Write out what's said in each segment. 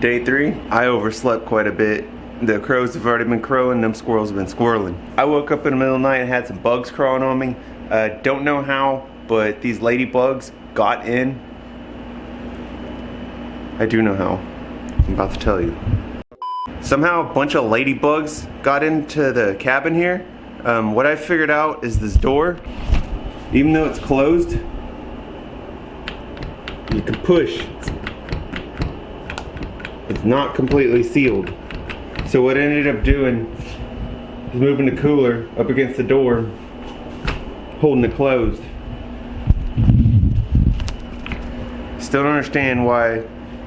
Day 3, I overslept quite a bit. The crows have already been crowing, them squirrels have been squirreling. I woke up in the middle of the night and had some bugs crawling on me. Don't know how, but these ladybugs got in. I do know how. I'm about to tell you. Somehow a bunch of ladybugs got into the cabin here. What I figured out is this door, even though it's closed, you can push. It's not completely sealed. So what I ended up doing is moving the cooler up against the door, holding it closed. Still don't understand why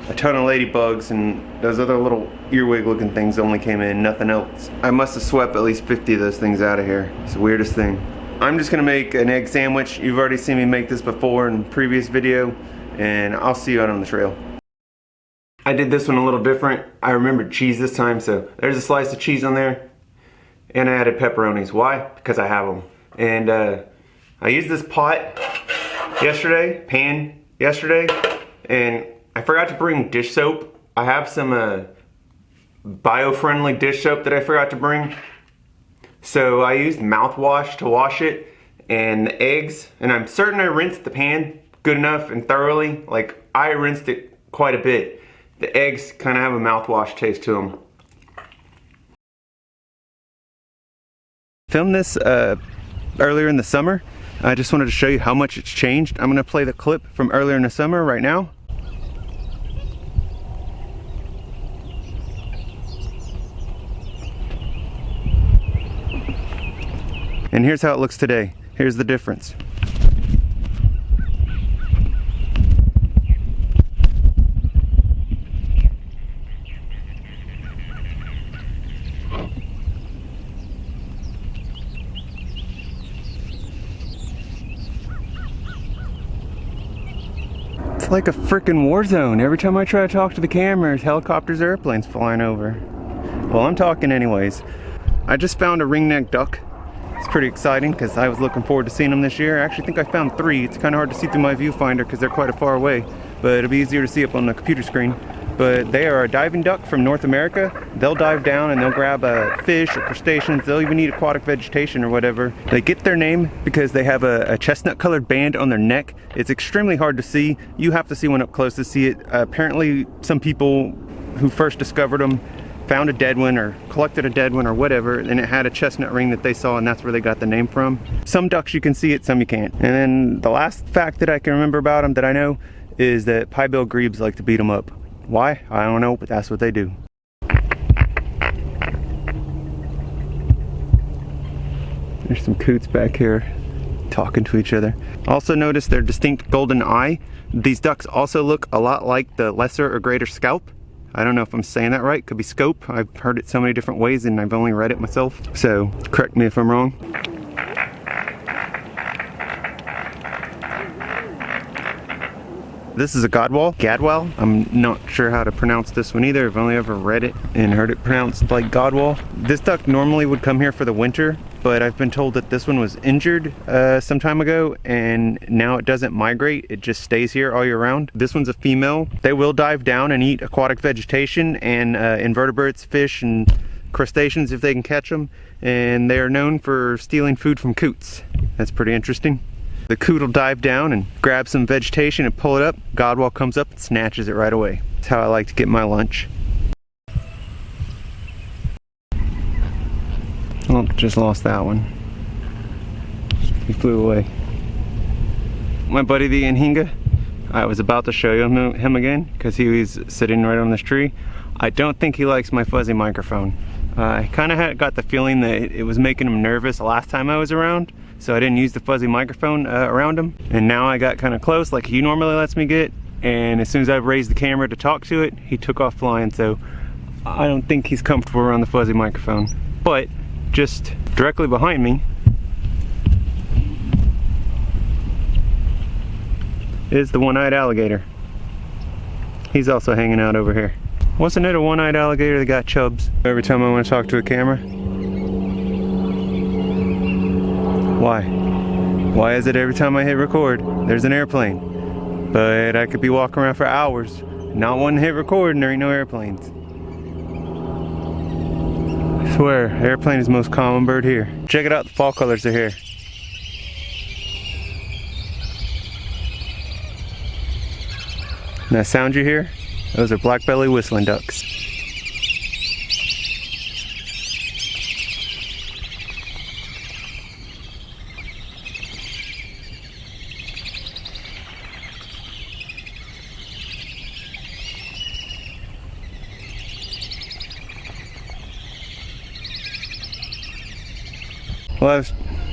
a ton of ladybugs and those other little earwig looking things only came in, nothing else. I must have swept at least 50 of those things out of here. It's the weirdest thing. I'm just gonna make an egg sandwich. You've already seen me make this before in a previous video, and I'll see you out on the trail. I did this one a little different. I remembered cheese this time, so there's a slice of cheese on there, and I added pepperonis. Why? Because I have them. And I used this pan yesterday, and I forgot to bring dish soap. I have some bio-friendly dish soap that I forgot to bring. So I used mouthwash to wash it and the eggs, and I'm certain I rinsed the pan good enough and thoroughly. Like, I rinsed it quite a bit. The eggs kind of have a mouthwash taste to them. Filmed this earlier in the summer. I just wanted to show you how much it's changed. I'm gonna play the clip from earlier in the summer right now. And here's how it looks today. Here's the difference. It's like a freaking war zone. Every time I try to talk to the cameras, helicopters, airplanes flying over. Well, I'm talking anyways. I just found a ringneck duck. It's pretty exciting because I was looking forward to seeing them this year. I actually think I found 3. It's kind of hard to see through my viewfinder because they're quite a far away, but it'll be easier to see up on the computer screen. But they are a diving duck from North America. They'll dive down and they'll grab fish or crustaceans. They'll even eat aquatic vegetation or whatever. They get their name because they have a chestnut colored band on their neck. It's extremely hard to see. You have to see one up close to see it. Apparently some people who first discovered them found a dead one or collected a dead one or whatever, and it had a chestnut ring that they saw, and that's where they got the name from. Some ducks you can see it, some you can't. And then the last fact that I can remember about them that I know is that piebald grebes like to beat them up. Why? I don't know, but that's what they do. There's some coots back here talking to each other. Also notice their distinct golden eye. These ducks also look a lot like the lesser or greater scaup. I don't know if I'm saying that right. Could be scope. I've heard it so many different ways and I've only read it myself. So correct me if I'm wrong. This is a gadwall. I'm not sure how to pronounce this one either. I've only ever read it and heard it pronounced like Godwall. This duck normally would come here for the winter, but I've been told that this one was injured some time ago and now it doesn't migrate. It just stays here all year round. This one's a female. They will dive down and eat aquatic vegetation and invertebrates, fish, and crustaceans if they can catch them. And they are known for stealing food from coots. That's pretty interesting. The coot will dive down and grab some vegetation and pull it up. Godwall comes up and snatches it right away. That's how I like to get my lunch. Oh, just lost that one. He flew away. My buddy the Anhinga, I was about to show you him again because he was sitting right on this tree. I don't think he likes my fuzzy microphone. I kind of got the feeling that it was making him nervous the last time I was around, so I didn't use the fuzzy microphone around him. And now I got kind of close like he normally lets me get, and as soon as I raised the camera to talk to it, he took off flying, so I don't think he's comfortable around the fuzzy microphone. But just directly behind me is the one-eyed alligator. He's also hanging out over here. Wasn't it a one-eyed alligator that got chubs? Every time I want to talk to a camera. Why? Why is it every time I hit record, there's an airplane? But I could be walking around for hours, Not one hit record and there ain't no airplanes. I swear, airplane is the most common bird here. Check it out, the fall colors are here. And that sound you hear? Those are black-belly whistling ducks. Well,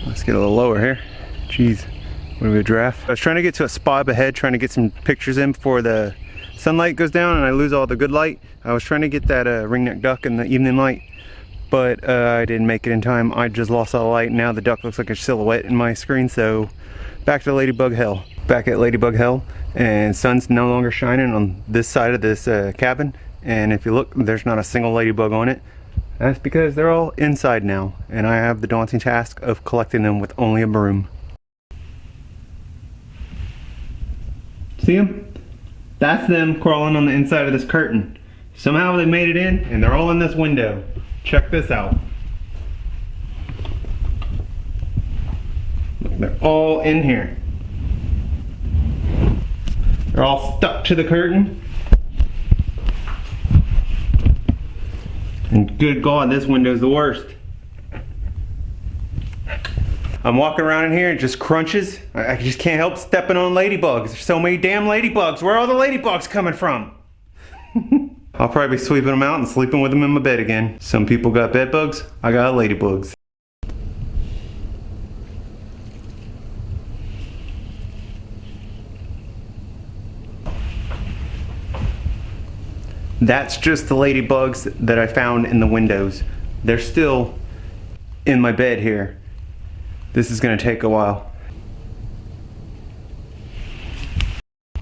let's get a little lower here. Jeez, what are we, a giraffe? I was trying to get to a spot up ahead, trying to get some pictures in before the sunlight goes down and I lose all the good light. I was trying to get that ringneck duck in the evening light, but I didn't make it in time. I just lost all the light. Now the duck looks like a silhouette in my screen, so back to Ladybug Hell. Back at Ladybug Hell, and sun's no longer shining on this side of this cabin, and if you look, there's not a single ladybug on it. That's because they're all inside now, and I have the daunting task of collecting them with only a broom. See them? That's them crawling on the inside of this curtain. Somehow they made it in, and they're all in this window. Check this out. Look, they're all in here. They're all stuck to the curtain. And good God, this window's the worst. I'm walking around in here, it just crunches. I just can't help stepping on ladybugs. There's so many damn ladybugs. Where are all the ladybugs coming from? I'll probably be sweeping them out and sleeping with them in my bed again. Some people got bed bugs, I got ladybugs. That's just the ladybugs that I found in the windows. They're still in my bed here. This is gonna take a while.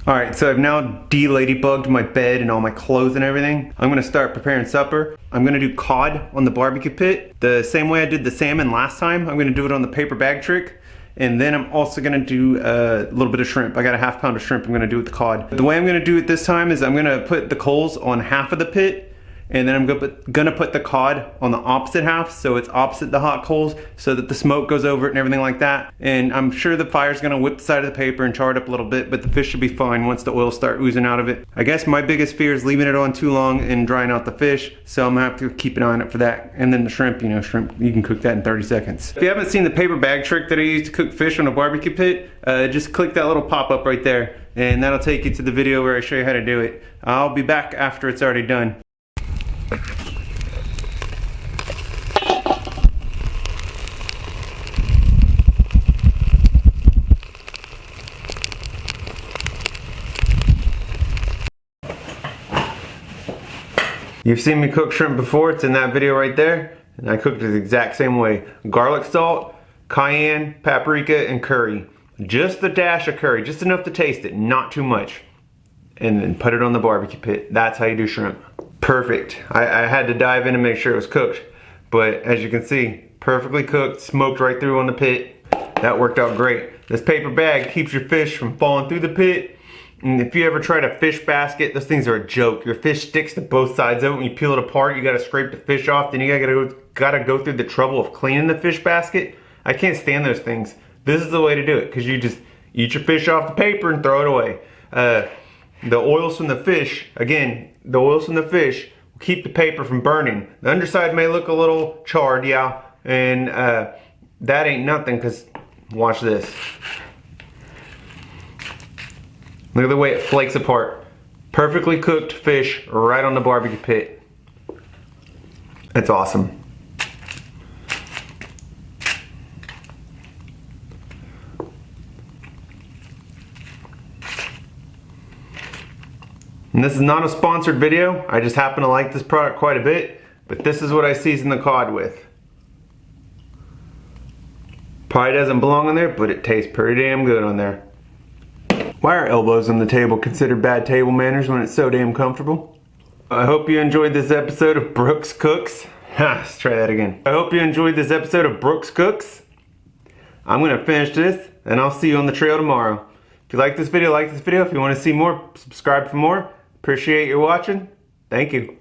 Alright, so I've now de-ladybugged my bed and all my clothes and everything. I'm gonna start preparing supper. I'm gonna do cod on the barbecue pit. The same way I did the salmon last time, I'm gonna do it on the paper bag trick. And then I'm also gonna do a little bit of shrimp. I got a ½ pound of shrimp I'm gonna do with the cod. The way I'm gonna do it this time is I'm gonna put the coals on half of the pit, and then I'm gonna put the cod on the opposite half, so it's opposite the hot coals, so that the smoke goes over it and everything like that. And I'm sure the fire's gonna whip the side of the paper and char it up a little bit, but the fish should be fine once the oil starts oozing out of it. I guess my biggest fear is leaving it on too long and drying out the fish, so I'm gonna have to keep an eye on it for that. And then the shrimp, you know, shrimp, you can cook that in 30 seconds. If you haven't seen the paper bag trick that I use to cook fish on a barbecue pit, just click that little pop-up right there, and that'll take you to the video where I show you how to do it. I'll be back after it's already done. You've seen me cook shrimp before, it's in that video right there, and I cooked it the exact same way. Garlic salt, cayenne, paprika, and curry. Just a dash of curry, just enough to taste it, not too much. And then put it on the barbecue pit. That's how you do shrimp. Perfect. I had to dive in and make sure it was cooked, but as you can see, perfectly cooked, smoked right through on the pit. That worked out great. This paper bag keeps your fish from falling through the pit. And if you ever tried a fish basket, those things are a joke. Your fish sticks to both sides of it. When you peel it apart, you gotta scrape the fish off. Then you gotta go through the trouble of cleaning the fish basket. I can't stand those things. This is the way to do it, because you just eat your fish off the paper and throw it away. The oils from the fish, again, the oils from the fish will keep the paper from burning. The underside may look a little charred, yeah, and that ain't nothing, because watch this. Look at the way it flakes apart. Perfectly cooked fish right on the barbecue pit. It's awesome. And this is not a sponsored video. I just happen to like this product quite a bit, but this is what I season the cod with. Probably doesn't belong on there, but it tastes pretty damn good on there. Why are elbows on the table considered bad table manners when it's so damn comfortable? I hope you enjoyed this episode of Brooks Cooks. Let's try that again. I hope you enjoyed this episode of Brooks Cooks. I'm gonna finish this, and I'll see you on the trail tomorrow. If you like this video, like this video. If you want to see more, subscribe for more. Appreciate your watching. Thank you.